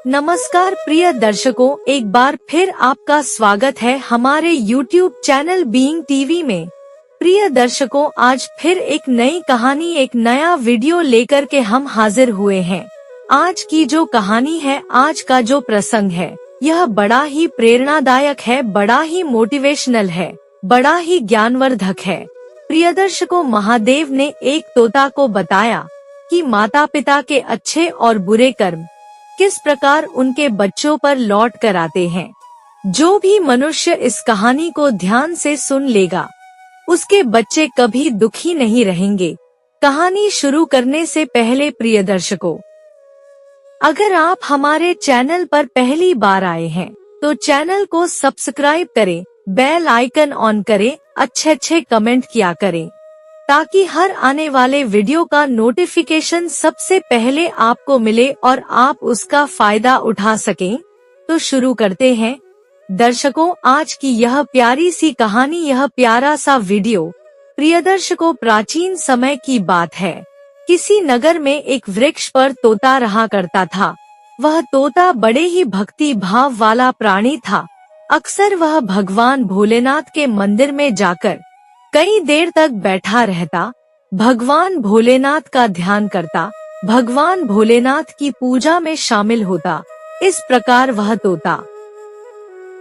नमस्कार प्रिय दर्शकों, एक बार फिर आपका स्वागत है हमारे YouTube चैनल बीइंग टीवी में। प्रिय दर्शकों, आज फिर एक नई कहानी, एक नया वीडियो लेकर के हम हाजिर हुए हैं। आज की जो कहानी है, आज का जो प्रसंग है, यह बड़ा ही प्रेरणादायक है, बड़ा ही मोटिवेशनल है, बड़ा ही ज्ञानवर्धक है। प्रिय दर्शकों, महादेव ने एक तोता को बताया कि माता पिता के अच्छे और बुरे कर्म किस प्रकार उनके बच्चों पर लौट कर आते हैं। जो भी मनुष्य इस कहानी को ध्यान से सुन लेगा, उसके बच्चे कभी दुखी नहीं रहेंगे। कहानी शुरू करने से पहले प्रिय दर्शकों, अगर आप हमारे चैनल पर पहली बार आए हैं तो चैनल को सब्सक्राइब करें, बेल आइकन ऑन करें, अच्छे कमेंट किया करें ताकि हर आने वाले वीडियो का नोटिफिकेशन सबसे पहले आपको मिले और आप उसका फायदा उठा सकें। तो शुरू करते हैं दर्शकों आज की यह प्यारी सी कहानी, यह प्यारा सा वीडियो। प्रिय दर्शकों, प्राचीन समय की बात है। किसी नगर में एक वृक्ष पर तोता रहा करता था। वह तोता बड़े ही भक्ति भाव वाला प्राणी था। अक्सर वह भगवान भोलेनाथ के मंदिर में जाकर कई देर तक बैठा रहता, भगवान भोलेनाथ का ध्यान करता, भगवान भोलेनाथ की पूजा में शामिल होता। इस प्रकार वह तोता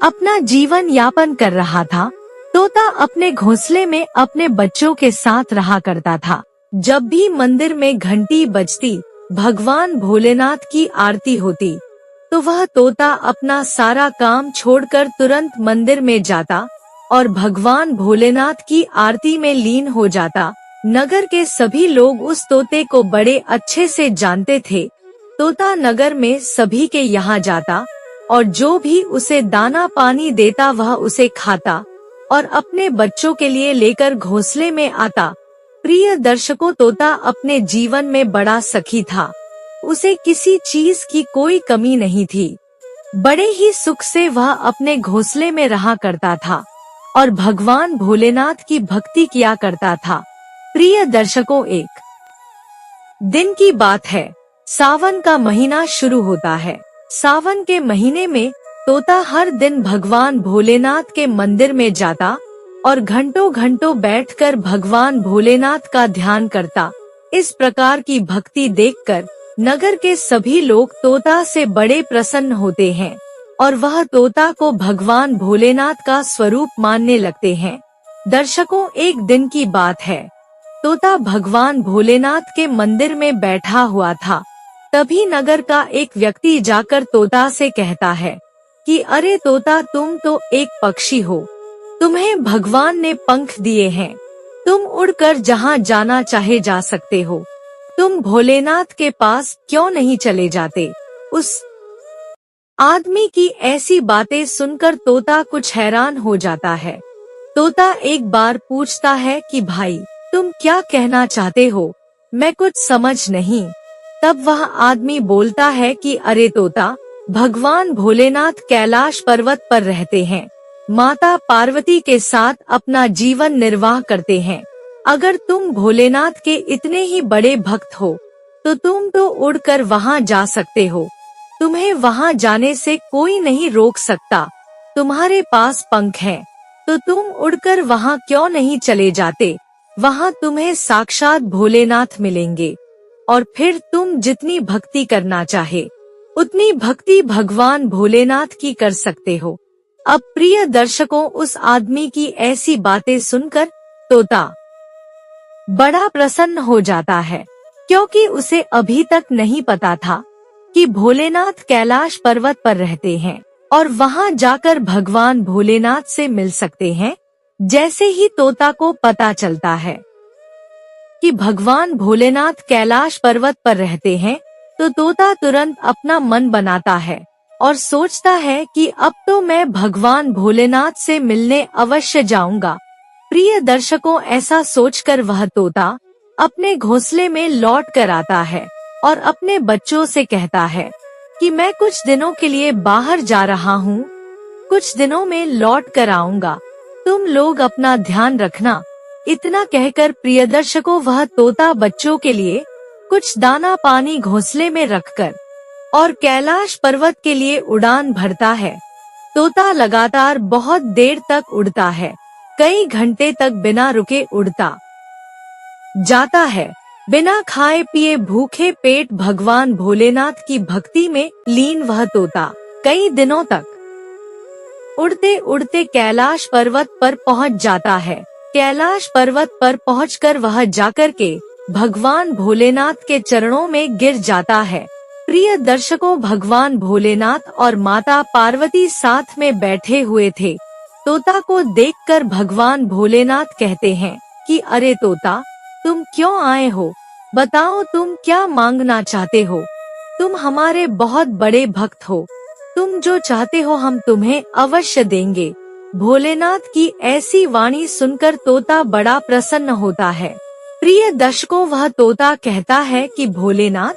अपना जीवन यापन कर रहा था। तोता अपने घोंसले में अपने बच्चों के साथ रहा करता था। जब भी मंदिर में घंटी बजती, भगवान भोलेनाथ की आरती होती, तो वह तोता अपना सारा काम छोड़कर तुरंत मंदिर में जाता और भगवान भोलेनाथ की आरती में लीन हो जाता। नगर के सभी लोग उस तोते को बड़े अच्छे से जानते थे। तोता नगर में सभी के यहाँ जाता और जो भी उसे दाना पानी देता वह उसे खाता और अपने बच्चों के लिए लेकर घोंसले में आता। प्रिय दर्शकों, तोता अपने जीवन में बड़ा सखी था। उसे किसी चीज की कोई कमी नहीं थी। बड़े ही सुख से वह अपने घोंसले में रहा करता था और भगवान भोलेनाथ की भक्ति किया करता था। प्रिय दर्शकों, एक दिन की बात है। सावन का महीना शुरू होता है। सावन के महीने में तोता हर दिन भगवान भोलेनाथ के मंदिर में जाता और घंटों घंटों बैठकर भगवान भोलेनाथ का ध्यान करता। इस प्रकार की भक्ति देखकर नगर के सभी लोग तोता से बड़े प्रसन्न होते हैं और वह तोता को भगवान भोलेनाथ का स्वरूप मानने लगते हैं। दर्शकों, एक दिन की बात है। तोता भगवान भोलेनाथ के मंदिर में बैठा हुआ था। तभी नगर का एक व्यक्ति जाकर तोता से कहता है कि अरे तोता, तुम तो एक पक्षी हो, तुम्हें भगवान ने पंख दिए हैं, तुम उड़कर जहाँ जाना चाहे जा सकते हो, तुम भोलेनाथ के पास क्यों नहीं चले जाते। उस आदमी की ऐसी बातें सुनकर तोता कुछ हैरान हो जाता है। तोता एक बार पूछता है कि भाई, तुम क्या कहना चाहते हो, मैं कुछ समझ नहीं। तब वह आदमी बोलता है कि अरे तोता, भगवान भोलेनाथ कैलाश पर्वत पर रहते हैं, माता पार्वती के साथ अपना जीवन निर्वाह करते हैं। अगर तुम भोलेनाथ के इतने ही बड़े भक्त हो तो तुम तो उड़कर वहाँ जा सकते हो, तुम्हें वहाँ जाने से कोई नहीं रोक सकता। तुम्हारे पास पंख हैं, तो तुम उड़कर वहाँ क्यों नहीं चले जाते। वहाँ तुम्हें साक्षात भोलेनाथ मिलेंगे और फिर तुम जितनी भक्ति करना चाहे उतनी भक्ति भगवान भोलेनाथ की कर सकते हो। अब प्रिय दर्शकों, उस आदमी की ऐसी बातें सुनकर तोता बड़ा प्रसन्न हो जाता है, क्योंकि उसे अभी तक नहीं पता था कि भोलेनाथ कैलाश पर्वत पर रहते हैं और वहाँ जाकर भगवान भोलेनाथ से मिल सकते हैं। जैसे ही तोता को पता चलता है कि भगवान भोलेनाथ कैलाश पर्वत पर रहते हैं, तो तोता तुरंत अपना मन बनाता है और सोचता है कि अब तो मैं भगवान भोलेनाथ से मिलने अवश्य जाऊंगा। प्रिय दर्शकों, ऐसा सोचकर वह तोता अपने घोंसले में लौट कर आता है और अपने बच्चों से कहता है कि मैं कुछ दिनों के लिए बाहर जा रहा हूँ, कुछ दिनों में लौट कर आऊंगा, तुम लोग अपना ध्यान रखना। इतना कहकर प्रिय दर्शकों, वह तोता बच्चों के लिए कुछ दाना पानी घोंसले में रखकर और कैलाश पर्वत के लिए उड़ान भरता है। तोता लगातार बहुत देर तक उड़ता है, कई घंटे तक बिना रुके उड़ता जाता है। बिना खाए पिए भूखे पेट भगवान भोलेनाथ की भक्ति में लीन वह तोता कई दिनों तक उड़ते उड़ते कैलाश पर्वत पर पहुंच जाता है। कैलाश पर्वत पर पहुंचकर वह जाकर के भगवान भोलेनाथ के चरणों में गिर जाता है। प्रिय दर्शकों, भगवान भोलेनाथ और माता पार्वती साथ में बैठे हुए थे। तोता को देखकर भगवान भोलेनाथ कहते हैं कि अरे तोता, तुम क्यों आए हो? बताओ तुम क्या मांगना चाहते हो? तुम हमारे बहुत बड़े भक्त हो, तुम जो चाहते हो हम तुम्हें अवश्य देंगे। भोलेनाथ की ऐसी वाणी सुनकर तोता बड़ा प्रसन्न होता है। प्रिय दर्शकों, वह तोता कहता है कि भोलेनाथ,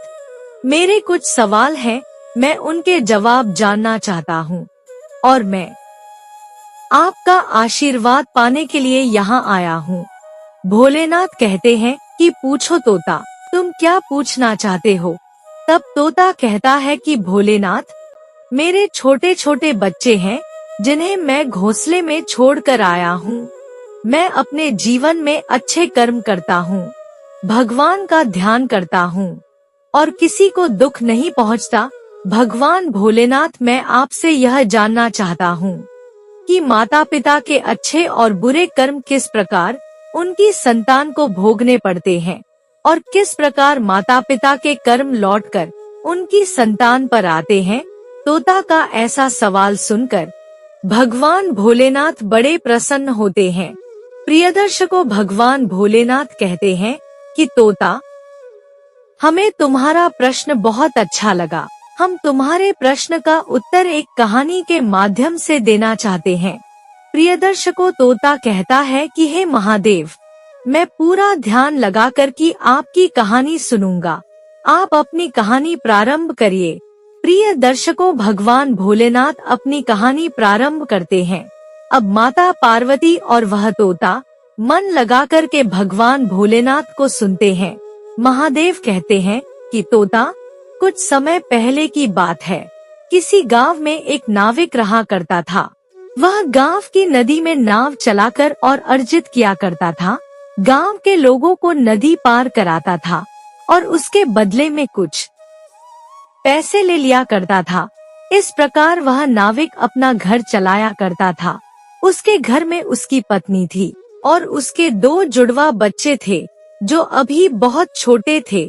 मेरे कुछ सवाल हैं, मैं उनके जवाब जानना चाहता हूँ और मैं आपका आशीर्वाद पाने के लिए यहाँ आया हूँ। भोलेनाथ कहते हैं कि पूछो तोता, तुम क्या पूछना चाहते हो? तब तोता कहता है कि भोलेनाथ, मेरे छोटे छोटे बच्चे हैं जिन्हें मैं घोंसले में छोड़कर आया हूँ। मैं अपने जीवन में अच्छे कर्म करता हूँ, भगवान का ध्यान करता हूँ और किसी को दुख नहीं पहुँचता। भगवान भोलेनाथ, मैं आपसे यह जानना चाहता हूँ कि माता पिता के अच्छे और बुरे कर्म किस प्रकार उनकी संतान को भोगने पड़ते हैं और किस प्रकार माता पिता के कर्म लौटकर उनकी संतान पर आते हैं। तोता का ऐसा सवाल सुनकर भगवान भोलेनाथ बड़े प्रसन्न होते हैं। प्रिय दर्शकों, भगवान भोलेनाथ कहते हैं कि तोता, हमें तुम्हारा प्रश्न बहुत अच्छा लगा। हम तुम्हारे प्रश्न का उत्तर एक कहानी के माध्यम से देना चाहते हैं। प्रिय दर्शकों, तोता कहता है कि हे महादेव, मैं पूरा ध्यान लगाकर की आपकी कहानी सुनूंगा। आप अपनी कहानी प्रारंभ करिए। प्रिय दर्शकों, भगवान भोलेनाथ अपनी कहानी प्रारंभ करते हैं। अब माता पार्वती और वह तोता मन लगाकर के भगवान भोलेनाथ को सुनते हैं। महादेव कहते हैं कि तोता, कुछ समय पहले की बात है। किसी गांव में एक नाविक रहा करता था। वह गांव की नदी में नाव चलाकर और अर्जित किया करता था। गांव के लोगों को नदी पार कराता था और उसके बदले में कुछ पैसे ले लिया करता था। इस प्रकार वह नाविक अपना घर चलाया करता था। उसके घर में उसकी पत्नी थी और उसके 2 जुड़वा बच्चे थे जो अभी बहुत छोटे थे।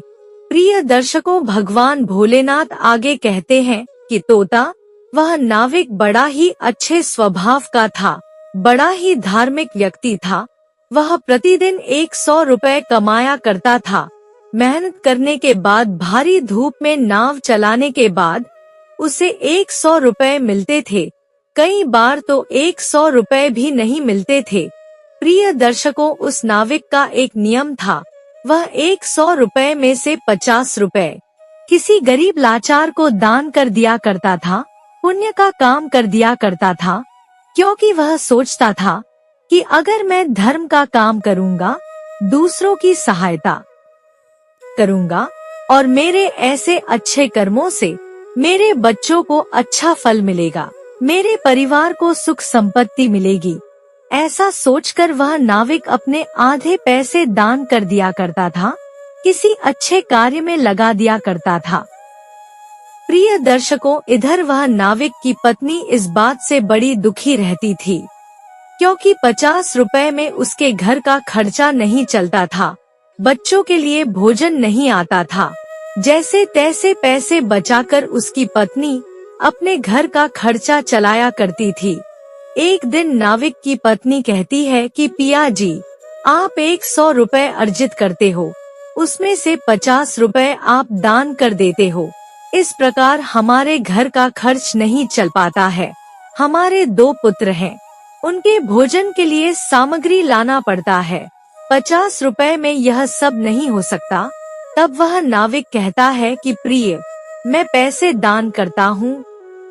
प्रिय दर्शकों, भगवान भोलेनाथ आगे कहते हैं कि तोता, वह नाविक बड़ा ही अच्छे स्वभाव का था, बड़ा ही धार्मिक व्यक्ति था। वह प्रतिदिन 100 रुपए कमाया करता था। मेहनत करने के बाद, भारी धूप में नाव चलाने के बाद उसे 100 रुपए मिलते थे। कई बार तो 100 रुपए भी नहीं मिलते थे। प्रिय दर्शकों, उस नाविक का एक नियम था। वह 100 रुपए में से 50 रुपए किसी गरीब लाचार को दान कर दिया करता था, पुण्य का काम कर दिया करता था, क्योंकि वह सोचता था कि अगर मैं धर्म का काम करूँगा, दूसरों की सहायता करूँगा और मेरे ऐसे अच्छे कर्मों से मेरे बच्चों को अच्छा फल मिलेगा, मेरे परिवार को सुख संपत्ति मिलेगी। ऐसा सोचकर वह नाविक अपने आधे पैसे दान कर दिया करता था, किसी अच्छे कार्य में लगा दिया करता था। प्रिय दर्शकों, इधर वह नाविक की पत्नी इस बात से बड़ी दुखी रहती थी, क्योंकि 50 रुपए में उसके घर का खर्चा नहीं चलता था, बच्चों के लिए भोजन नहीं आता था। जैसे तैसे पैसे बचाकर उसकी पत्नी अपने घर का खर्चा चलाया करती थी। एक दिन नाविक की पत्नी कहती है कि पिया जी, आप 100 रुपए अर्जित करते हो, उसमें से 50 रुपए आप दान कर देते हो। इस प्रकार हमारे घर का खर्च नहीं चल पाता है। हमारे 2 पुत्र हैं, उनके भोजन के लिए सामग्री लाना पड़ता है। 50 रुपए में यह सब नहीं हो सकता। तब वह नाविक कहता है कि प्रिय, मैं पैसे दान करता हूँ,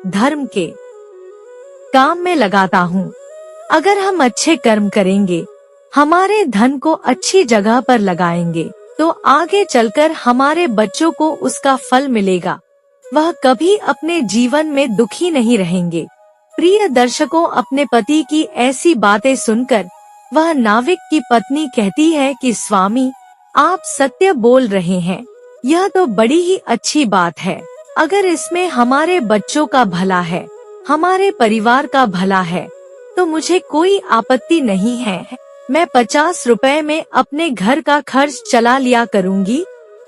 धर्म के काम में लगाता हूँ। अगर हम अच्छे कर्म करेंगे, हमारे धन को अच्छी जगह पर लगाएंगे, तो आगे चलकर हमारे बच्चों को उसका फल मिलेगा। वह कभी अपने जीवन में दुखी नहीं रहेंगे। प्रिय दर्शकों, अपने पति की ऐसी बातें सुनकर वह नाविक की पत्नी कहती है कि स्वामी, आप सत्य बोल रहे हैं। यह तो बड़ी ही अच्छी बात है। अगर इसमें हमारे बच्चों का भला है, हमारे परिवार का भला है, तो मुझे कोई आपत्ति नहीं है। मैं 50 रुपए में अपने घर का खर्च चला लिया करूँगी।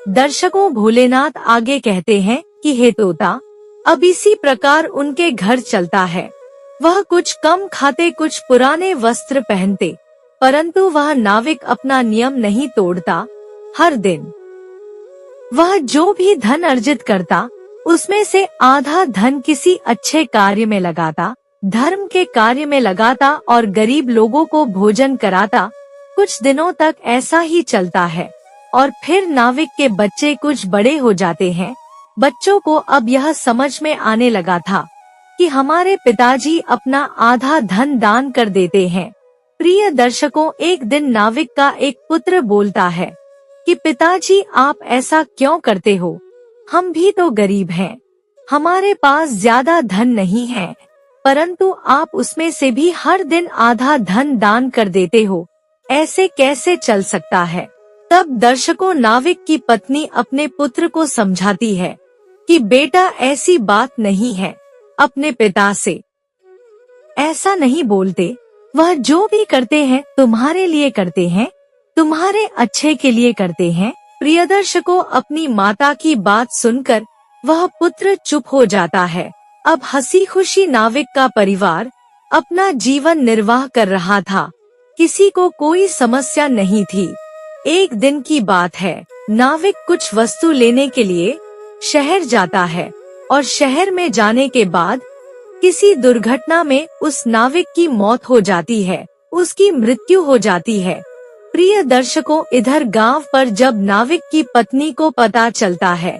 दर्शकों, भोलेनाथ आगे कहते हैं कि हे तोता, अब इसी प्रकार उनके घर चलता है। वह कुछ कम खाते, कुछ पुराने वस्त्र पहनते, परंतु वह नाविक अपना नियम नहीं तोड़ता। हर दिन वह जो भी धन अर्जित करता, उसमें से आधा धन किसी अच्छे कार्य में लगाता, धर्म के कार्य में लगाता और गरीब लोगों को भोजन कराता। कुछ दिनों तक ऐसा ही चलता है और फिर नाविक के बच्चे कुछ बड़े हो जाते हैं। बच्चों को अब यह समझ में आने लगा था कि हमारे पिताजी अपना आधा धन दान कर देते हैं। प्रिय दर्शकों, एक दिन नाविक का एक पुत्र बोलता है कि पिताजी, आप ऐसा क्यों करते हो? हम भी तो गरीब हैं, हमारे पास ज्यादा धन नहीं है, परंतु आप उसमें से भी हर दिन आधा धन दान कर देते हो। ऐसे कैसे चल सकता है? तब दर्शकों, नाविक की पत्नी अपने पुत्र को समझाती है कि बेटा, ऐसी बात नहीं है। अपने पिता से ऐसा नहीं बोलते। वह जो भी करते हैं तुम्हारे लिए करते हैं, तुम्हारे अच्छे के लिए करते हैं। प्रिय दर्शकों, अपनी माता की बात सुनकर वह पुत्र चुप हो जाता है। अब हंसी खुशी नाविक का परिवार अपना जीवन निर्वाह कर रहा था। किसी को कोई समस्या नहीं थी। एक दिन की बात है, नाविक कुछ वस्तु लेने के लिए शहर जाता है और शहर में जाने के बाद किसी दुर्घटना में उस नाविक की मौत हो जाती है, उसकी मृत्यु हो जाती है। प्रिय दर्शकों, इधर गांव पर जब नाविक की पत्नी को पता चलता है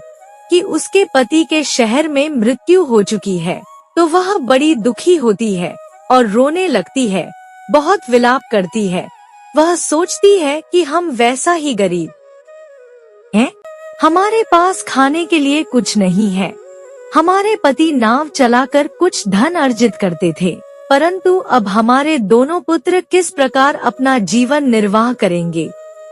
कि उसके पति के शहर में मृत्यु हो चुकी है, तो वह बड़ी दुखी होती है और रोने लगती है, बहुत विलाप करती है। वह सोचती है कि हम वैसा ही गरीब हैं, हमारे पास खाने के लिए कुछ नहीं है। हमारे पति नाव चलाकर कुछ धन अर्जित करते थे, परंतु अब हमारे दोनों पुत्र किस प्रकार अपना जीवन निर्वाह करेंगे?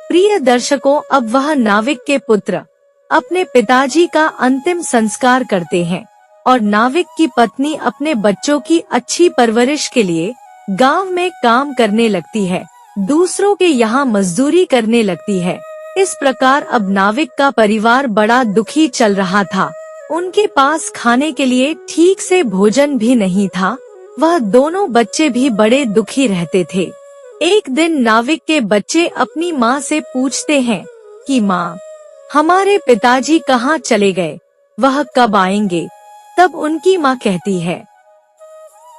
प्रिय दर्शकों, अब वह नाविक के पुत्र अपने पिताजी का अंतिम संस्कार करते हैं और नाविक की पत्नी अपने बच्चों की अच्छी परवरिश के लिए गांव में काम करने लगती है, दूसरों के यहाँ मजदूरी करने लगती है। इस प्रकार अब नाविक का परिवार बड़ा दुखी चल रहा था। उनके पास खाने के लिए ठीक से भोजन भी नहीं था। वह दोनों बच्चे भी बड़े दुखी रहते थे। एक दिन नाविक के बच्चे अपनी माँ से पूछते हैं कि माँ, हमारे पिताजी कहाँ चले गए? वह कब आएंगे? तब उनकी माँ कहती है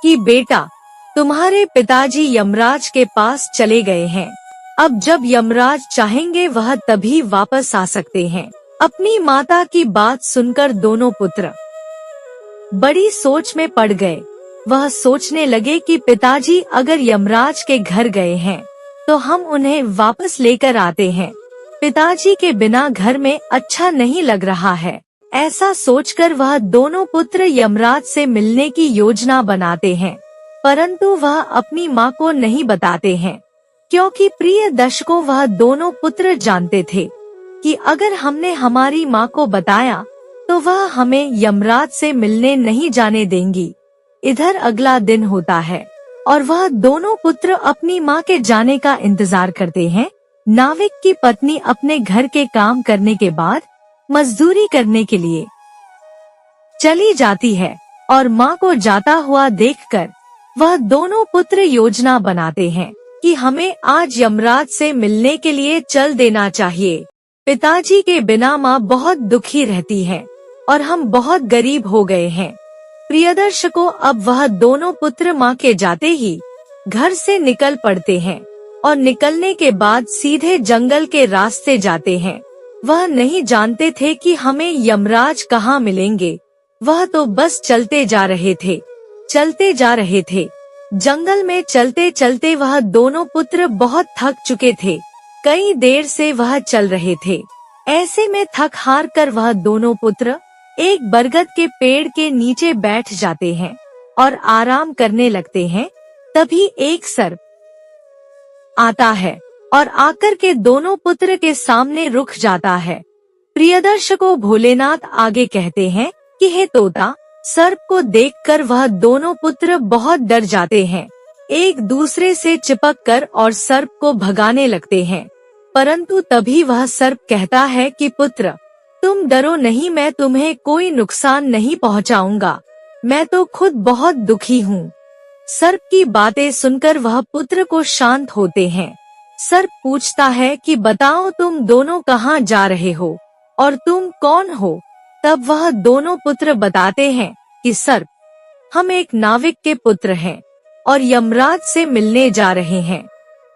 कि बेटा, तुम्हारे पिताजी यमराज के पास चले गए हैं। अब जब यमराज चाहेंगे वह तभी वापस आ सकते हैं। अपनी माता की बात सुनकर दोनों पुत्र बड़ी सोच में पड़ गए। वह सोचने लगे कि पिताजी अगर यमराज के घर गए हैं तो हम उन्हें वापस लेकर आते हैं। पिताजी के बिना घर में अच्छा नहीं लग रहा है। ऐसा सोचकर वह दोनों पुत्र यमराज से मिलने की योजना बनाते हैं, परंतु वह अपनी माँ को नहीं बताते हैं, क्योंकि प्रिय दर्शकों, वह दोनों पुत्र जानते थे कि अगर हमने हमारी माँ को बताया तो वह हमें यमराज से मिलने नहीं जाने देंगी। इधर अगला दिन होता है और वह दोनों पुत्र अपनी माँ के जाने का इंतजार करते हैं। नाविक की पत्नी अपने घर के काम करने के बाद मजदूरी करने के लिए चली जाती है और माँ को जाता हुआ देखकर वह दोनों पुत्र योजना बनाते हैं कि हमें आज यमराज से मिलने के लिए चल देना चाहिए। पिताजी के बिना माँ बहुत दुखी रहती है और हम बहुत गरीब हो गए हैं। प्रिय दर्शकों, अब वह दोनों पुत्र माँ के जाते ही घर से निकल पड़ते हैं और निकलने के बाद सीधे जंगल के रास्ते जाते हैं। वह नहीं जानते थे कि हमें यमराज कहाँ मिलेंगे। वह तो बस चलते जा रहे थे, चलते जा रहे थे। जंगल में चलते चलते वह दोनों पुत्र बहुत थक चुके थे। कई देर से वह चल रहे थे। ऐसे में थक हार कर वह दोनों पुत्र एक बरगद के पेड़ के नीचे बैठ जाते हैं और आराम करने लगते हैं। तभी एक सर्प आता है और आकर के दोनों पुत्र के सामने रुक जाता है। प्रियदर्शकों, भोलेनाथ आगे कहते हैं कि हे तोता, सर्प को देखकर वह दोनों पुत्र बहुत डर जाते हैं। एक दूसरे से चिपक कर और सर्प को भगाने लगते हैं। परंतु तभी वह सर्प कहता है कि पुत्र, तुम डरो नहीं, मैं तुम्हें कोई नुकसान नहीं पहुंचाऊंगा। मैं तो खुद बहुत दुखी हूँ। सर्प की बातें सुनकर वह पुत्र को शांत होते हैं। सर्प पूछता है कि बताओ, तुम दोनों कहाँ जा रहे हो और तुम कौन हो? तब वह दोनों पुत्र बताते हैं कि सर्प, हम एक नाविक के पुत्र हैं और यमराज से मिलने जा रहे हैं।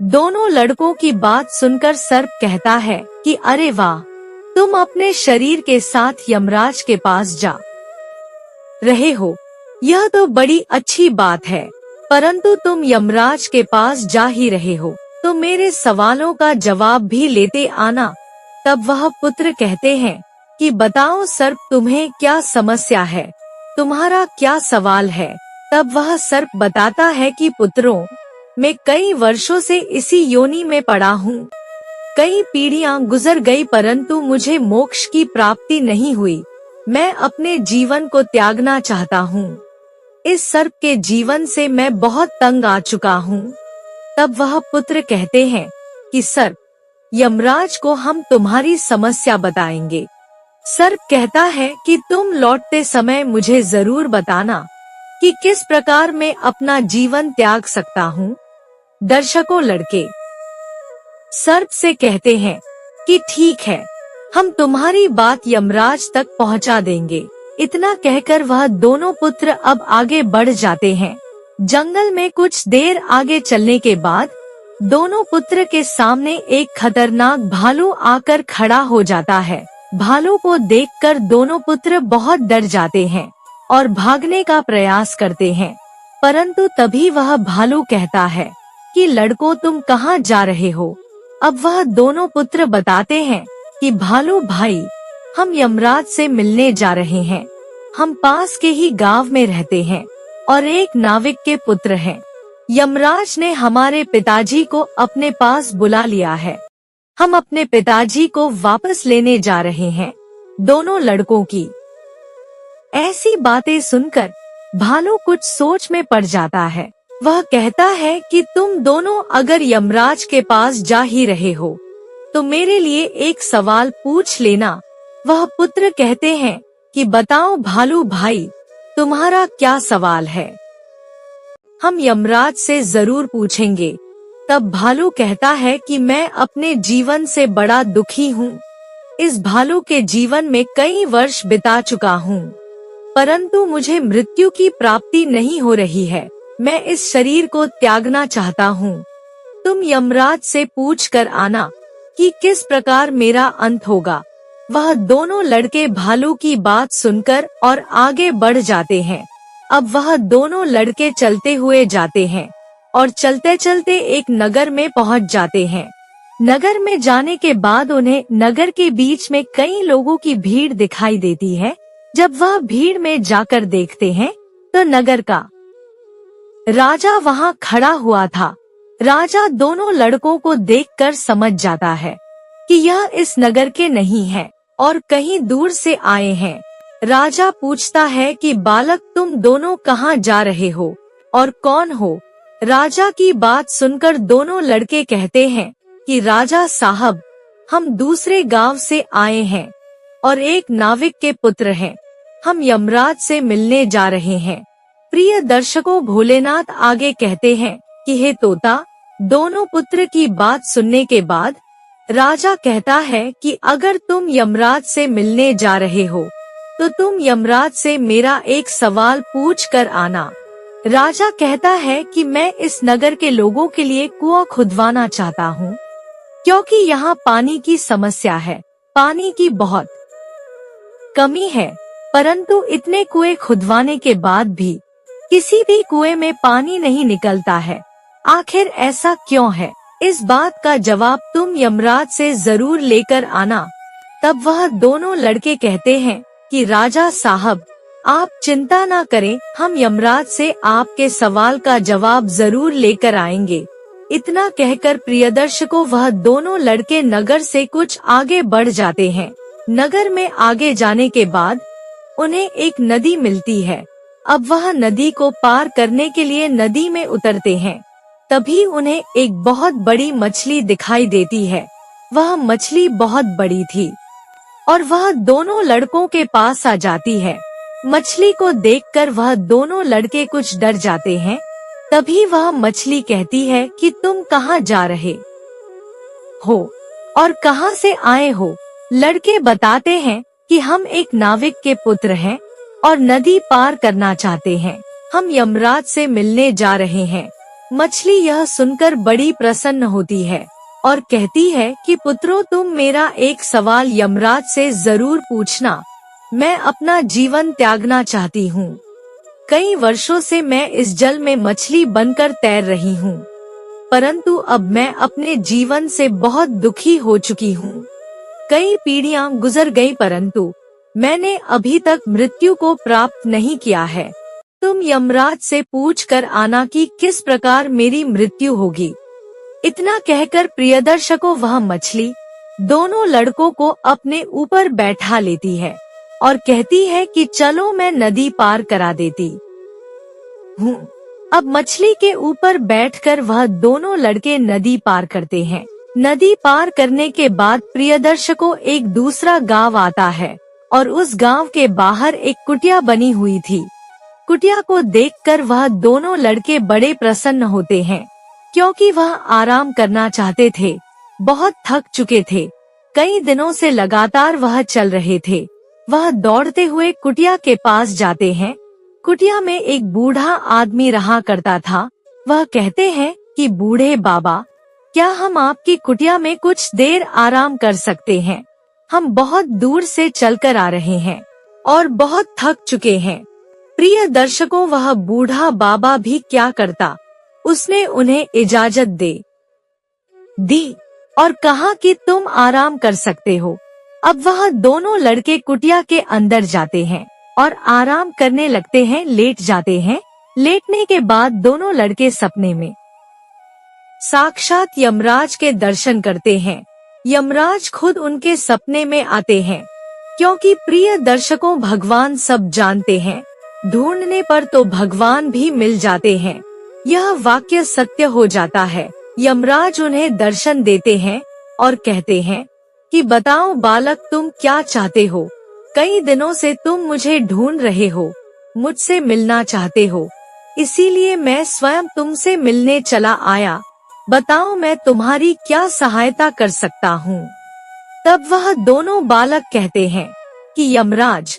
दोनों लड़कों की बात सुनकर सर्प कहता है कि अरे वाह, तुम अपने शरीर के साथ यमराज के पास जा रहे हो, यह तो बड़ी अच्छी बात है। परंतु तुम यमराज के पास जा ही रहे हो तो मेरे सवालों का जवाब भी लेते आना। तब वह पुत्र कहते हैं कि बताओ सर्प, तुम्हें क्या समस्या है, तुम्हारा क्या सवाल है? तब वह सर्प बताता है कि पुत्रों, मैं कई वर्षों से इसी योनि में पड़ा हूँ। कई पीढ़ियाँ गुजर गई परंतु मुझे मोक्ष की प्राप्ति नहीं हुई। मैं अपने जीवन को त्यागना चाहता हूँ। इस सर्प के जीवन से मैं बहुत तंग आ चुका हूँ। तब वह पुत्र कहते हैं कि सर्प, यमराज को हम तुम्हारी समस्या बताएंगे। सर्प कहता है कि तुम लौटते समय मुझे जरूर बताना कि किस प्रकार मैं अपना जीवन त्याग सकता हूँ। दर्शकों, लड़के सर्प से कहते हैं कि ठीक है, हम तुम्हारी बात यमराज तक पहुँचा देंगे। इतना कहकर वह दोनों पुत्र अब आगे बढ़ जाते हैं। जंगल में कुछ देर आगे चलने के बाद दोनों पुत्र के सामने एक खतरनाक भालू आकर खड़ा हो जाता है। भालू को देखकर दोनों पुत्र बहुत डर जाते हैं और भागने का प्रयास करते हैं। परंतु तभी वह भालू कहता है कि लड़कों, तुम कहाँ जा रहे हो? अब वह दोनों पुत्र बताते हैं कि भालू भाई, हम यमराज से मिलने जा रहे हैं। हम पास के ही गांव में रहते हैं और एक नाविक के पुत्र हैं। यमराज ने हमारे पिताजी को अपने पास बुला लिया है। हम अपने पिताजी को वापस लेने जा रहे हैं। दोनों लड़कों की ऐसी बातें सुनकर भालू कुछ सोच में पड़ जाता है। वह कहता है कि तुम दोनों अगर यमराज के पास जा ही रहे हो तो मेरे लिए एक सवाल पूछ लेना। वह पुत्र कहते हैं कि बताओ भालू भाई, तुम्हारा क्या सवाल है? हम यमराज से जरूर पूछेंगे। तब भालू कहता है कि मैं अपने जीवन से बड़ा दुखी हूँ। इस भालू के जीवन में कई वर्ष बिता चुका हूँ परंतु मुझे मृत्यु की प्राप्ति नहीं हो रही है। मैं इस शरीर को त्यागना चाहता हूँ। तुम यमराज से पूछ कर आना कि किस प्रकार मेरा अंत होगा। वह दोनों लड़के भालू की बात सुनकर और आगे बढ़ जाते हैं। अब वह दोनों लड़के चलते हुए जाते हैं और चलते चलते एक नगर में पहुंच जाते हैं। नगर में जाने के बाद उन्हें नगर के बीच में कई लोगों की भीड़ दिखाई देती है। जब वह भीड़ में जाकर देखते हैं तो नगर का राजा वहां खड़ा हुआ था। राजा दोनों लड़कों को देखकर समझ जाता है कि यह इस नगर के नहीं है और कहीं दूर से आए हैं। राजा पूछता है कि बालक, तुम दोनों कहाँ जा रहे हो और कौन हो? राजा की बात सुनकर दोनों लड़के कहते हैं कि राजा साहब, हम दूसरे गांव से आए हैं और एक नाविक के पुत्र हैं। हम यमराज से मिलने जा रहे हैं। प्रिय दर्शकों, भोलेनाथ आगे कहते हैं कि हे तोता, दोनों पुत्र की बात सुनने के बाद राजा कहता है कि अगर तुम यमराज से मिलने जा रहे हो तो तुम यमराज से मेरा एक सवाल पूछ कर आना। राजा कहता है कि मैं इस नगर के लोगों के लिए कुआं खुदवाना चाहता हूँ क्योंकि यहाँ पानी की समस्या है। पानी की बहुत कमी है परंतु इतने कुएं खुदवाने के बाद भी किसी भी कुएं में पानी नहीं निकलता है। आखिर ऐसा क्यों है? इस बात का जवाब तुम यमराज से जरूर लेकर आना। तब वह दोनों लड़के कहते हैं कि राजा साहब, आप चिंता ना करें, हम यमराज से आपके सवाल का जवाब जरूर लेकर आएंगे। इतना कहकर प्रियदर्शकों वह दोनों लड़के नगर से कुछ आगे बढ़ जाते हैं। नगर में आगे जाने के बाद उन्हें एक नदी मिलती है। अब वह नदी को पार करने के लिए नदी में उतरते हैं। तभी उन्हें एक बहुत बड़ी मछली दिखाई देती है। वह मछली बहुत बड़ी थी और वह दोनों लड़कों के पास आ जाती है। मछली को देखकर वह दोनों लड़के कुछ डर जाते हैं। तभी वह मछली कहती है कि तुम कहाँ जा रहे हो और कहाँ से आए हो? लड़के बताते हैं कि हम एक नाविक के पुत्र हैं और नदी पार करना चाहते हैं। हम यमराज से मिलने जा रहे हैं। मछली यह सुनकर बड़ी प्रसन्न होती है और कहती है कि पुत्रों, तुम मेरा एक सवाल यमराज से जरूर पूछना। मैं अपना जीवन त्यागना चाहती हूँ। कई वर्षों से मैं इस जल में मछली बनकर तैर रही हूँ, परंतु अब मैं अपने जीवन से बहुत दुखी हो चुकी हूँ। कई पीढ़ियाँ गुजर गई, परंतु मैंने अभी तक मृत्यु को प्राप्त नहीं किया है। तुम यमराज से पूछ कर आना कि किस प्रकार मेरी मृत्यु होगी। इतना कहकर प्रियदर्शकों वह मछली दोनों लड़कों को अपने ऊपर बैठा लेती है और कहती है कि चलो मैं नदी पार करा देती हूँ। अब मछली के ऊपर बैठकर वह दोनों लड़के नदी पार करते हैं। नदी पार करने के बाद प्रियदर्शकों एक दूसरा गांव आता है और उस गांव के बाहर एक कुटिया बनी हुई थी। कुटिया को देखकर वह दोनों लड़के बड़े प्रसन्न होते हैं, क्योंकि वह आराम करना चाहते थे। बहुत थक चुके थे। कई दिनों से लगातार वह चल रहे थे। वह दौड़ते हुए कुटिया के पास जाते हैं। कुटिया में एक बूढ़ा आदमी रहा करता था। वह कहते हैं कि बूढ़े बाबा, क्या हम आपकी कुटिया में कुछ देर आराम कर सकते हैं? हम बहुत दूर से चलकर आ रहे हैं और बहुत थक चुके हैं। प्रिय दर्शकों, वह बूढ़ा बाबा भी क्या करता, उसने उन्हें इजाजत दे दी और कहा कि तुम आराम कर सकते हो। अब वह दोनों लड़के कुटिया के अंदर जाते हैं और आराम करने लगते हैं, लेट जाते हैं। लेटने के बाद दोनों लड़के सपने में साक्षात यमराज के दर्शन करते हैं। यमराज खुद उनके सपने में आते हैं। क्योंकि प्रिय दर्शकों, भगवान सब जानते हैं, ढूंढने पर तो भगवान भी मिल जाते हैं। यह वाक्य सत्य हो जाता है। यमराज उन्हें दर्शन देते हैं और कहते हैं कि बताओ बालक, तुम क्या चाहते हो? कई दिनों से तुम मुझे ढूंढ रहे हो, मुझसे मिलना चाहते हो, इसीलिए मैं स्वयं तुमसे मिलने चला आया। बताओ मैं तुम्हारी क्या सहायता कर सकता हूँ? तब वह दोनों बालक कहते हैं कि यमराज,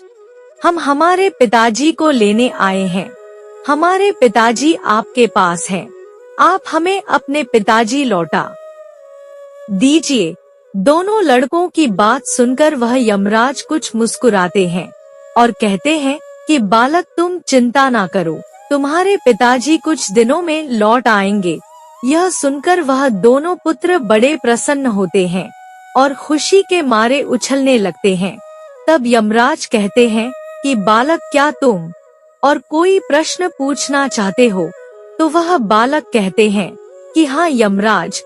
हम हमारे पिताजी को लेने आए हैं। हमारे पिताजी आपके पास हैं। आप हमें अपने पिताजी लौटा दीजिए। दोनों लड़कों की बात सुनकर वह यमराज कुछ मुस्कुराते हैं और कहते हैं कि बालक, तुम चिंता ना करो, तुम्हारे पिताजी कुछ दिनों में लौट आएंगे। यह सुनकर वह दोनों पुत्र बड़े प्रसन्न होते हैं और खुशी के मारे उछलने लगते हैं। तब यमराज कहते हैं कि बालक, क्या तुम और कोई प्रश्न पूछना चाहते हो? तो वह बालक कहते हैं कि हाँ यमराज,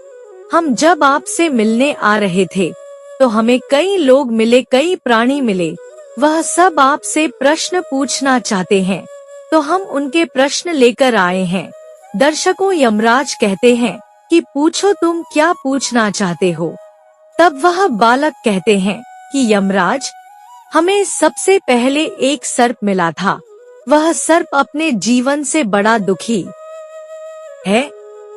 हम जब आपसे मिलने आ रहे थे तो हमें कई लोग मिले, कई प्राणी मिले। वह सब आपसे प्रश्न पूछना चाहते हैं, तो हम उनके प्रश्न लेकर आए हैं। दर्शकों, यमराज कहते हैं कि पूछो, तुम क्या पूछना चाहते हो? तब वह बालक कहते हैं कि यमराज, हमें सबसे पहले एक सर्प मिला था। वह सर्प अपने जीवन से बड़ा दुखी है।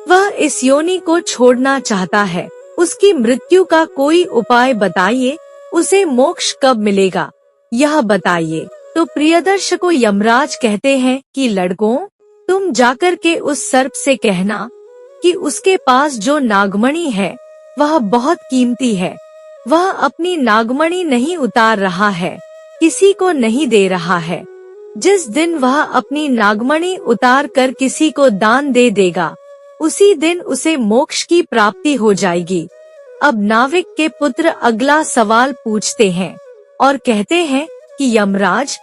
वह इस योनि को छोड़ना चाहता है। उसकी मृत्यु का कोई उपाय बताइए। उसे मोक्ष कब मिलेगा, यह बताइए। तो प्रियदर्शकों, यमराज कहते हैं कि लड़कों, तुम जाकर के उस सर्प से कहना कि उसके पास जो नागमणि है वह बहुत कीमती है। वह अपनी नागमणि नहीं उतार रहा है, किसी को नहीं दे रहा है। जिस दिन वह अपनी नागमणि उतार कर किसी को दान दे देगा, उसी दिन उसे मोक्ष की प्राप्ति हो जाएगी। अब नाविक के पुत्र अगला सवाल पूछते हैं और कहते हैं कि कि यमराज,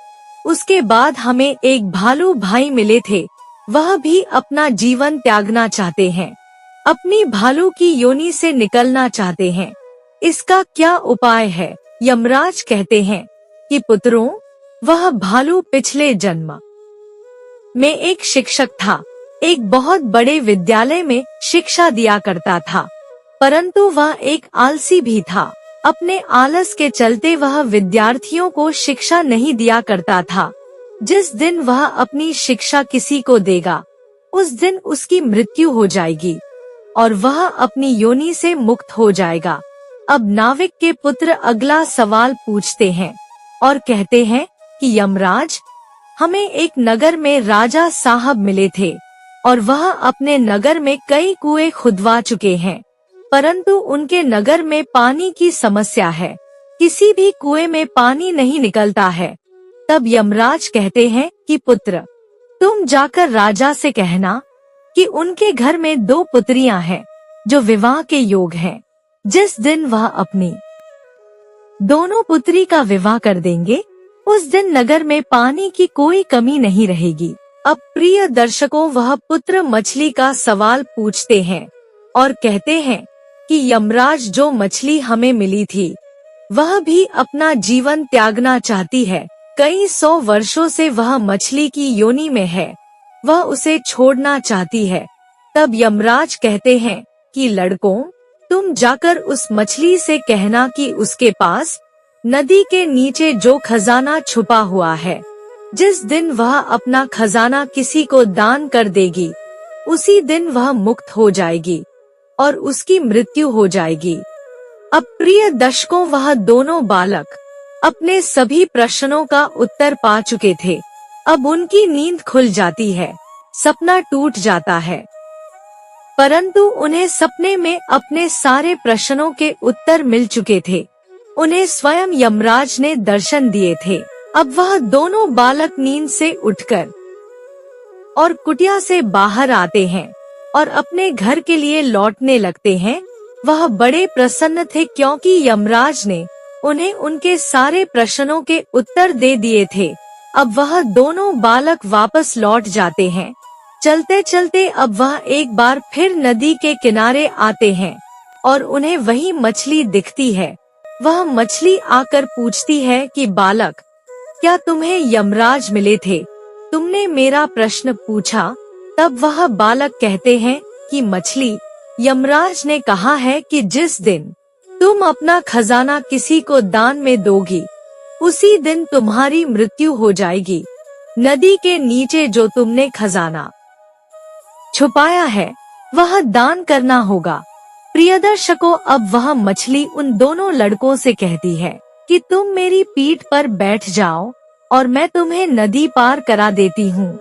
उसके बाद हमें एक भालू भाई मिले थे, वह भी अपना जीवन त्यागना चाहते हैं, अपनी भालू की योनि से निकलना चाहते हैं। इसका क्या उपाय है? यमराज कहते हैं कि पुत्रों, वह भालू पिछले जन्म में एक शिक्षक था, एक बहुत बड़े विद्यालय में शिक्षा दिया करता था, परंतु वह एक आलसी भी था। अपने आलस के चलते वह विद्यार्थियों को शिक्षा नहीं दिया करता था। जिस दिन वह अपनी शिक्षा किसी को देगा, उस दिन उसकी मृत्यु हो जाएगी और वह अपनी योनि से मुक्त हो जाएगा। अब नाविक के पुत्र अगला सवाल पूछते हैं और कहते हैं कि यमराज, हमें एक नगर में राजा साहब मिले थे और वह अपने नगर में कई कुएं खुदवा चुके हैं, परंतु उनके नगर में पानी की समस्या है, किसी भी कुएं में पानी नहीं निकलता है। तब यमराज कहते हैं कि पुत्र, तुम जाकर राजा से कहना कि उनके घर में 2 पुत्रियां हैं जो विवाह के योग हैं। जिस दिन वह अपनी दोनों पुत्री का विवाह कर देंगे, उस दिन नगर में पानी की कोई कमी नहीं रहेगी। अब प्रिय दर्शकों, वह पुत्र मछली का सवाल पूछते हैं और कहते हैं कि यमराज, जो मछली हमें मिली थी वह भी अपना जीवन त्यागना चाहती है। कई 100 वर्षों से वह मछली की योनि में है, वह उसे छोड़ना चाहती है। तब यमराज कहते हैं कि लड़कों, तुम जाकर उस मछली से कहना कि उसके पास नदी के नीचे जो खजाना छुपा हुआ है, जिस दिन वह अपना खजाना किसी को दान कर देगी, उसी दिन वह मुक्त हो जाएगी और उसकी मृत्यु हो जाएगी। अब प्रिय दर्शकों, वह दोनों बालक अपने सभी प्रश्नों का उत्तर पा चुके थे। अब उनकी नींद खुल जाती है, सपना टूट जाता है, परंतु उन्हें सपने में अपने सारे प्रश्नों के उत्तर मिल चुके थे। उन्हें स्वयं यमराज ने दर्शन दिए थे। अब वह दोनों बालक नींद से उठकर और कुटिया से बाहर आते हैं और अपने घर के लिए लौटने लगते हैं। वह बड़े प्रसन्न थे क्योंकि यमराज ने उन्हें उनके सारे प्रश्नों के उत्तर दे दिए थे। अब वह दोनों बालक वापस लौट जाते हैं। चलते चलते अब वह एक बार फिर नदी के किनारे आते हैं और उन्हें वही मछली दिखती है। वह मछली आकर पूछती है कि बालक, क्या तुम्हें यमराज मिले थे? तुमने मेरा प्रश्न पूछा। तब वह बालक कहते हैं कि मछली, यमराज ने कहा है कि जिस दिन तुम अपना खजाना किसी को दान में दोगी, उसी दिन तुम्हारी मृत्यु हो जाएगी। नदी के नीचे जो तुमने खजाना छुपाया है, वह दान करना होगा। प्रियदर्शकों, अब वह मछली उन दोनों लड़कों से कहती है कि तुम मेरी पीठ पर बैठ जाओ और मैं तुम्हें नदी पार करा देती हूँ।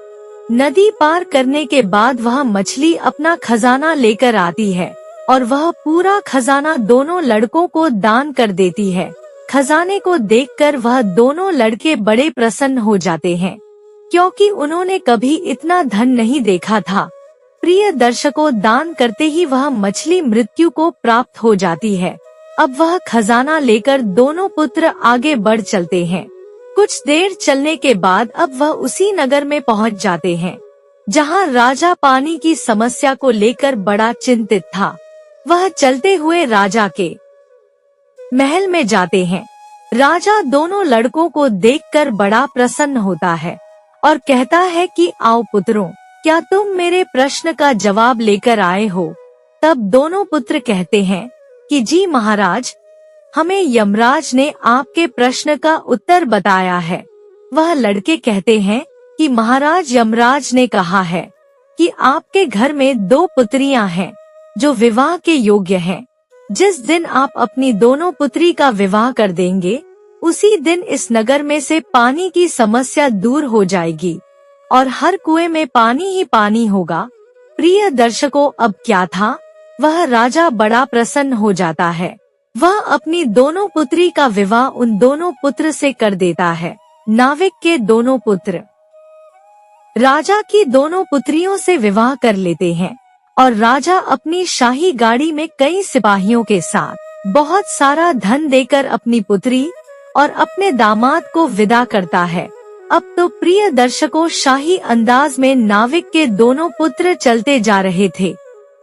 नदी पार करने के बाद वह मछली अपना खजाना लेकर आती है और वह पूरा खजाना दोनों लड़कों को दान कर देती है। खजाने को देखकर वह दोनों लड़के बड़े प्रसन्न हो जाते हैं क्योंकि उन्होंने कभी इतना धन नहीं देखा था। प्रिय दर्शकों, दान करते ही वह मछली मृत्यु को प्राप्त हो जाती है। अब वह खजाना लेकर दोनों पुत्र आगे बढ़ चलते हैं। कुछ देर चलने के बाद अब वह उसी नगर में पहुंच जाते हैं जहां राजा पानी की समस्या को लेकर बड़ा चिंतित था। वह चलते हुए राजा के महल में जाते हैं। राजा दोनों लड़कों को देखकर बड़ा प्रसन्न होता है और कहता है कि आओ पुत्रों, क्या तुम मेरे प्रश्न का जवाब लेकर आए हो? तब दोनों पुत्र कहते हैं कि जी महाराज, हमें यमराज ने आपके प्रश्न का उत्तर बताया है। वह लड़के कहते हैं कि महाराज, यमराज ने कहा है कि आपके घर में 2 पुत्रियां हैं जो विवाह के योग्य हैं। जिस दिन आप अपनी दोनों पुत्री का विवाह कर देंगे, उसी दिन इस नगर में से पानी की समस्या दूर हो जाएगी और हर कुएं में पानी ही पानी होगा। प्रिय दर्शकों, अब क्या था? वह राजा बड़ा प्रसन्न हो जाता है। वह अपनी दोनों पुत्री का विवाह उन दोनों पुत्र से कर देता है। नाविक के दोनों पुत्र राजा की दोनों पुत्रियों से विवाह कर लेते हैं और राजा अपनी शाही गाड़ी में कई सिपाहियों के साथ बहुत सारा धन देकर अपनी पुत्री और अपने दामाद को विदा करता है। अब तो प्रिय दर्शकों, शाही अंदाज में नाविक के दोनों पुत्र चलते जा रहे थे।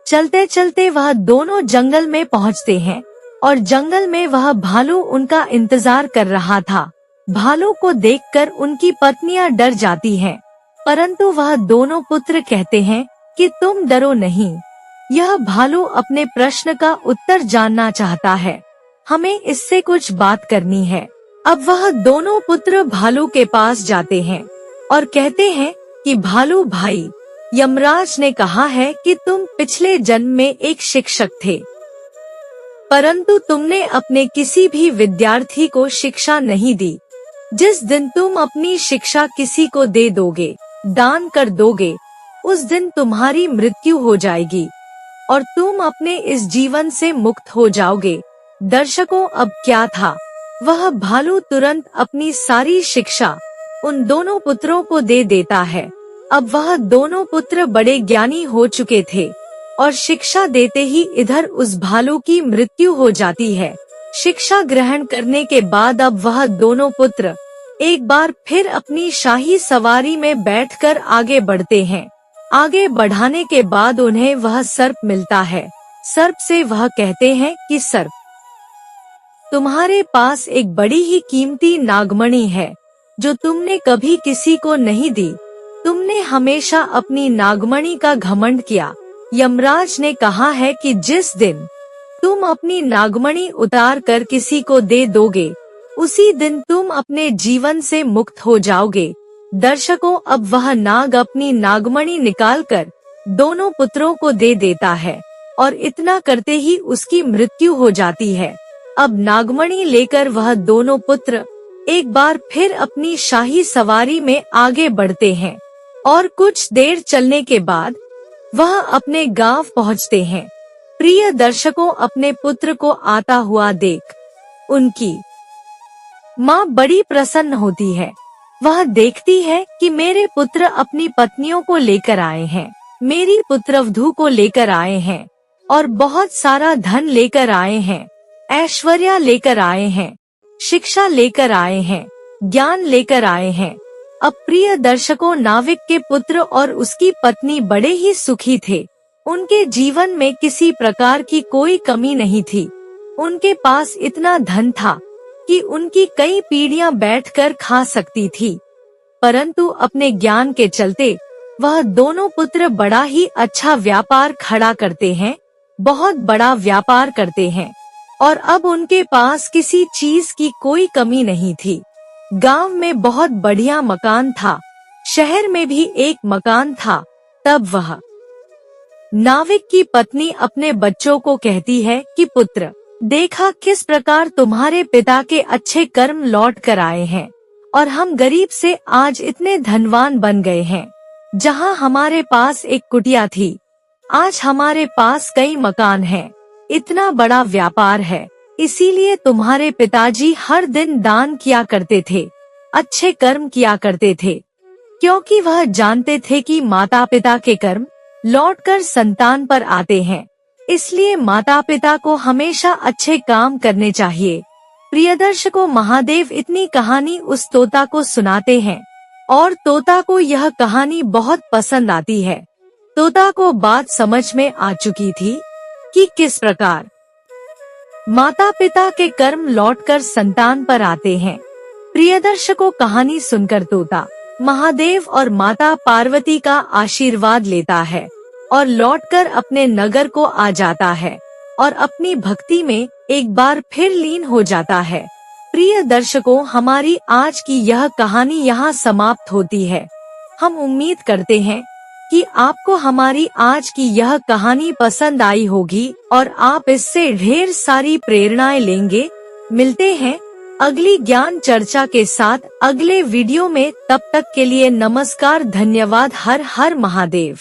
चलते चलते वह दोनों जंगल में पहुँचते हैं और जंगल में वह भालू उनका इंतजार कर रहा था। भालू को देखकर उनकी पत्नियां डर जाती हैं, परंतु वह दोनों पुत्र कहते हैं कि तुम डरो नहीं। यह भालू अपने प्रश्न का उत्तर जानना चाहता है, हमें इससे कुछ बात करनी है। अब वह दोनों पुत्र भालू के पास जाते हैं और कहते हैं कि भालू भाई, यमराज ने कहा है कि तुम पिछले जन्म में एक शिक्षक थे, परंतु तुमने अपने किसी भी विद्यार्थी को शिक्षा नहीं दी। जिस दिन तुम अपनी शिक्षा किसी को दे दोगे, दान कर दोगे, उस दिन तुम्हारी मृत्यु हो जाएगी और तुम अपने इस जीवन से मुक्त हो जाओगे। दर्शकों, अब क्या था, वह भालू तुरंत अपनी सारी शिक्षा उन दोनों पुत्रों को दे देता है। अब वह दोनों पुत्र बड़े ज्ञानी हो चुके थे और शिक्षा देते ही इधर उस भालू की मृत्यु हो जाती है। शिक्षा ग्रहण करने के बाद अब वह दोनों पुत्र एक बार फिर अपनी शाही सवारी में बैठकर आगे बढ़ते हैं। आगे बढ़ाने के बाद उन्हें वह सर्प मिलता है। सर्प से वह कहते हैं कि सर्प, तुम्हारे पास एक बड़ी ही कीमती नागमणि है जो तुमने कभी किसी को नहीं दी। तुमने हमेशा अपनी नागमणि का घमंड किया। यमराज ने कहा है कि जिस दिन तुम अपनी नागमणि उतार कर किसी को दे दोगे, उसी दिन तुम अपने जीवन से मुक्त हो जाओगे। दर्शकों, अब वह नाग अपनी नागमणि निकालकर दोनों पुत्रों को दे देता है और इतना करते ही उसकी मृत्यु हो जाती है। अब नागमणि लेकर वह दोनों पुत्र एक बार फिर अपनी शाही सवारी में आगे बढ़ते हैं और कुछ देर चलने के बाद वह अपने गांव पहुंचते हैं। प्रिय दर्शकों, अपने पुत्र को आता हुआ देख उनकी माँ बड़ी प्रसन्न होती है। वह देखती है कि मेरे पुत्र अपनी पत्नियों को लेकर आए हैं, मेरी पुत्रवधू को लेकर आए हैं और बहुत सारा धन लेकर आए हैं, ऐश्वर्य लेकर आए हैं, शिक्षा लेकर आए हैं, ज्ञान लेकर आए हैं। अब प्रिय दर्शकों, नाविक के पुत्र और उसकी पत्नी बड़े ही सुखी थे। उनके जीवन में किसी प्रकार की कोई कमी नहीं थी। उनके पास इतना धन था कि उनकी कई पीढ़ियां बैठकर खा सकती थी, परंतु अपने ज्ञान के चलते वह दोनों पुत्र बड़ा ही अच्छा व्यापार खड़ा करते हैं, बहुत बड़ा व्यापार करते हैं और अब उनके पास किसी चीज की कोई कमी नहीं थी। गांव में बहुत बढ़िया मकान था, शहर में भी एक मकान था। तब वह नाविक की पत्नी अपने बच्चों को कहती है कि पुत्र, देखा किस प्रकार तुम्हारे पिता के अच्छे कर्म लौट कर आए हैं और हम गरीब से आज इतने धनवान बन गए हैं। जहां हमारे पास एक कुटिया थी, आज हमारे पास कई मकान हैं, इतना बड़ा व्यापार है। इसीलिए तुम्हारे पिताजी हर दिन दान किया करते थे, अच्छे कर्म किया करते थे, क्योंकि वह जानते थे कि माता पिता के कर्म लौटकर संतान पर आते हैं। इसलिए माता पिता को हमेशा अच्छे काम करने चाहिए। प्रिय दर्शकों, महादेव इतनी कहानी उस तोता को सुनाते हैं और तोता को यह कहानी बहुत पसंद आती है। तोता को बात समझ में आ चुकी थी कि किस प्रकार माता पिता के कर्म लौटकर संतान पर आते हैं। प्रिय दर्शकों, कहानी सुनकर तोता महादेव और माता पार्वती का आशीर्वाद लेता है और लौटकर अपने नगर को आ जाता है और अपनी भक्ति में एक बार फिर लीन हो जाता है। प्रिय दर्शकों, हमारी आज की यह कहानी यहाँ समाप्त होती है। हम उम्मीद करते हैं कि आपको हमारी आज की यह कहानी पसंद आई होगी और आप इससे ढेर सारी प्रेरणाएं लेंगे। मिलते हैं अगली ज्ञान चर्चा के साथ अगले वीडियो में। तब तक के लिए नमस्कार, धन्यवाद। हर हर महादेव।